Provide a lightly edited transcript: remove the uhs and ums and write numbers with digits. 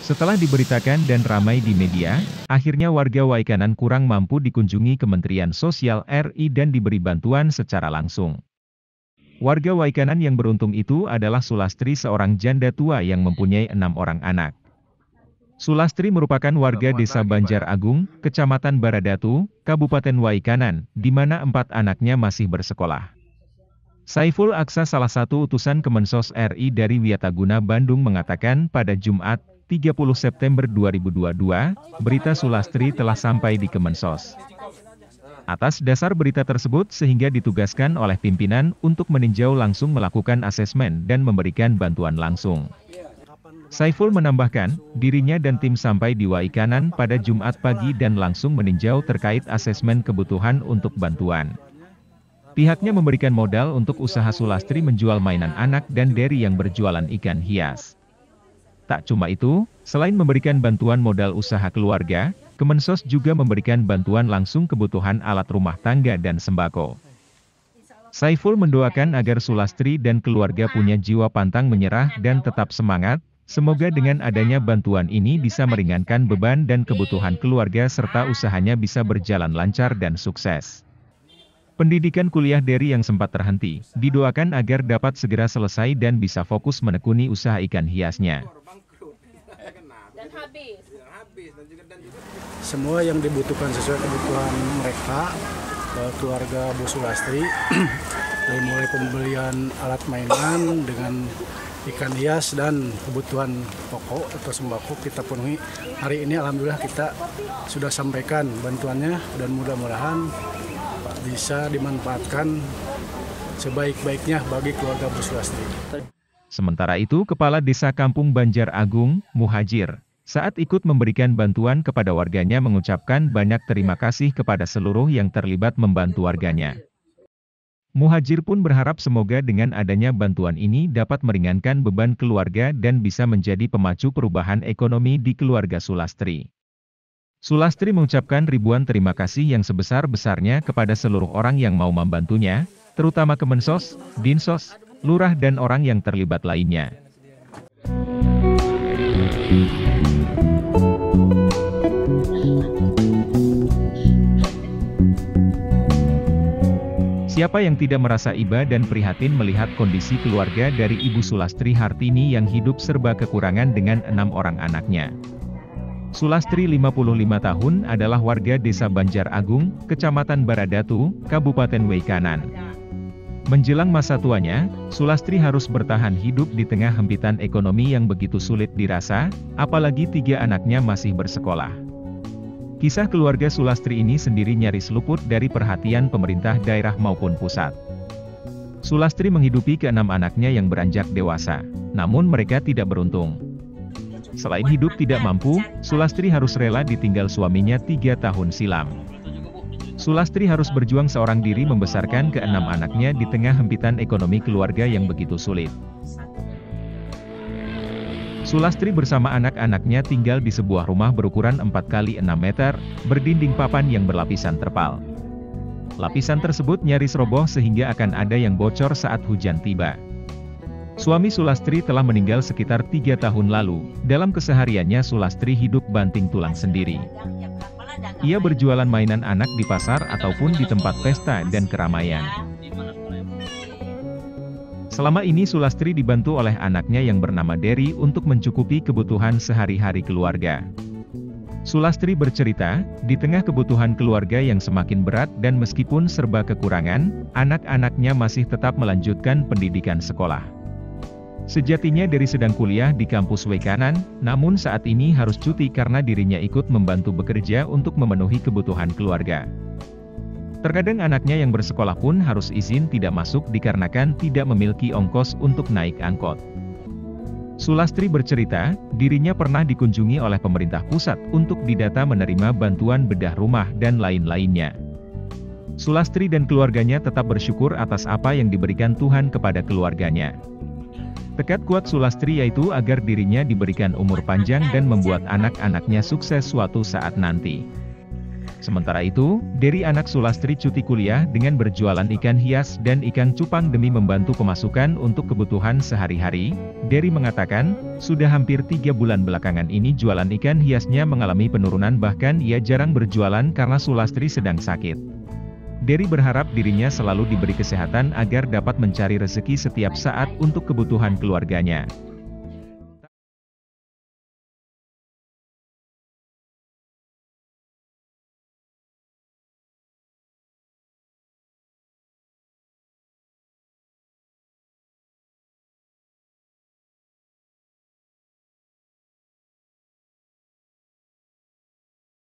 Setelah diberitakan dan ramai di media, akhirnya warga Waikanan kurang mampu dikunjungi Kementerian Sosial RI dan diberi bantuan secara langsung. Warga Waikanan yang beruntung itu adalah Sulastri, seorang janda tua yang mempunyai 6 orang anak. Sulastri merupakan warga Desa Banjar Agung, Kecamatan Baradatu, Kabupaten Waikanan, di mana 4 anaknya masih bersekolah. Saiful Aksa, salah satu utusan Kemensos RI dari Wiataguna, Bandung, mengatakan pada Jumat, 30 September 2022, berita Sulastri telah sampai di Kemensos. Atas dasar berita tersebut sehingga ditugaskan oleh pimpinan untuk meninjau langsung, melakukan asesmen dan memberikan bantuan langsung. Saiful menambahkan, dirinya dan tim sampai di Waikanan pada Jumat pagi dan langsung meninjau terkait asesmen kebutuhan untuk bantuan. Pihaknya memberikan modal untuk usaha Sulastri menjual mainan anak dan Dery yang berjualan ikan hias. Tak cuma itu, selain memberikan bantuan modal usaha keluarga, Kemensos juga memberikan bantuan langsung kebutuhan alat rumah tangga dan sembako. Saiful mendoakan agar Sulastri dan keluarga punya jiwa pantang menyerah dan tetap semangat. Semoga dengan adanya bantuan ini bisa meringankan beban dan kebutuhan keluarga serta usahanya bisa berjalan lancar dan sukses. Pendidikan kuliah Dery yang sempat terhenti, didoakan agar dapat segera selesai dan bisa fokus menekuni usaha ikan hiasnya. Semua yang dibutuhkan sesuai kebutuhan mereka, keluarga Bu Sulastri, dari mulai pembelian alat mainan dengan ikan hias dan kebutuhan pokok atau sembako kita penuhi. Hari ini alhamdulillah kita sudah sampaikan bantuannya dan mudah-mudahan bisa dimanfaatkan sebaik-baiknya bagi keluarga Bu Sulastri. Sementara itu, Kepala Desa Kampung Banjar Agung, Muhajir, saat ikut memberikan bantuan kepada warganya mengucapkan banyak terima kasih kepada seluruh yang terlibat membantu warganya. Muhajir pun berharap semoga dengan adanya bantuan ini dapat meringankan beban keluarga dan bisa menjadi pemacu perubahan ekonomi di keluarga Sulastri. Sulastri mengucapkan ribuan terima kasih yang sebesar-besarnya kepada seluruh orang yang mau membantunya, terutama Kemensos, Dinsos, Lurah dan orang yang terlibat lainnya. Siapa yang tidak merasa iba dan prihatin melihat kondisi keluarga dari Ibu Sulastri Hartini yang hidup serba kekurangan dengan 6 orang anaknya. Sulastri 55 tahun adalah warga Desa Banjar Agung, Kecamatan Baradatu, Kabupaten Waikanan. Menjelang masa tuanya, Sulastri harus bertahan hidup di tengah hempitan ekonomi yang begitu sulit dirasa, apalagi 3 anaknya masih bersekolah. Kisah keluarga Sulastri ini sendiri nyaris luput dari perhatian pemerintah daerah maupun pusat. Sulastri menghidupi ke-6 anaknya yang beranjak dewasa, namun mereka tidak beruntung. Selain hidup tidak mampu, Sulastri harus rela ditinggal suaminya 3 tahun silam. Sulastri harus berjuang seorang diri membesarkan ke-6 anaknya di tengah hempitan ekonomi keluarga yang begitu sulit. Sulastri bersama anak-anaknya tinggal di sebuah rumah berukuran 4 x 6 meter, berdinding papan yang berlapisan terpal. Lapisan tersebut nyaris roboh sehingga akan ada yang bocor saat hujan tiba. Suami Sulastri telah meninggal sekitar 3 tahun lalu. Dalam kesehariannya Sulastri hidup banting tulang sendiri. Ia berjualan mainan anak di pasar ataupun di tempat pesta dan keramaian. Selama ini Sulastri dibantu oleh anaknya yang bernama Dery untuk mencukupi kebutuhan sehari-hari keluarga. Sulastri bercerita, di tengah kebutuhan keluarga yang semakin berat dan meskipun serba kekurangan, anak-anaknya masih tetap melanjutkan pendidikan sekolah. Sejatinya Dery sedang kuliah di kampus Waikanan, namun saat ini harus cuti karena dirinya ikut membantu bekerja untuk memenuhi kebutuhan keluarga. Terkadang anaknya yang bersekolah pun harus izin tidak masuk dikarenakan tidak memiliki ongkos untuk naik angkot. Sulastri bercerita, dirinya pernah dikunjungi oleh pemerintah pusat untuk didata menerima bantuan bedah rumah dan lain-lainnya. Sulastri dan keluarganya tetap bersyukur atas apa yang diberikan Tuhan kepada keluarganya. Tekad kuat Sulastri yaitu agar dirinya diberikan umur panjang dan membuat anak-anaknya sukses suatu saat nanti. Sementara itu, Dery anak Sulastri cuti kuliah dengan berjualan ikan hias dan ikan cupang demi membantu pemasukan untuk kebutuhan sehari-hari. Dery mengatakan, sudah hampir 3 bulan belakangan ini jualan ikan hiasnya mengalami penurunan, bahkan ia jarang berjualan karena Sulastri sedang sakit. Dery berharap dirinya selalu diberi kesehatan agar dapat mencari rezeki setiap saat untuk kebutuhan keluarganya.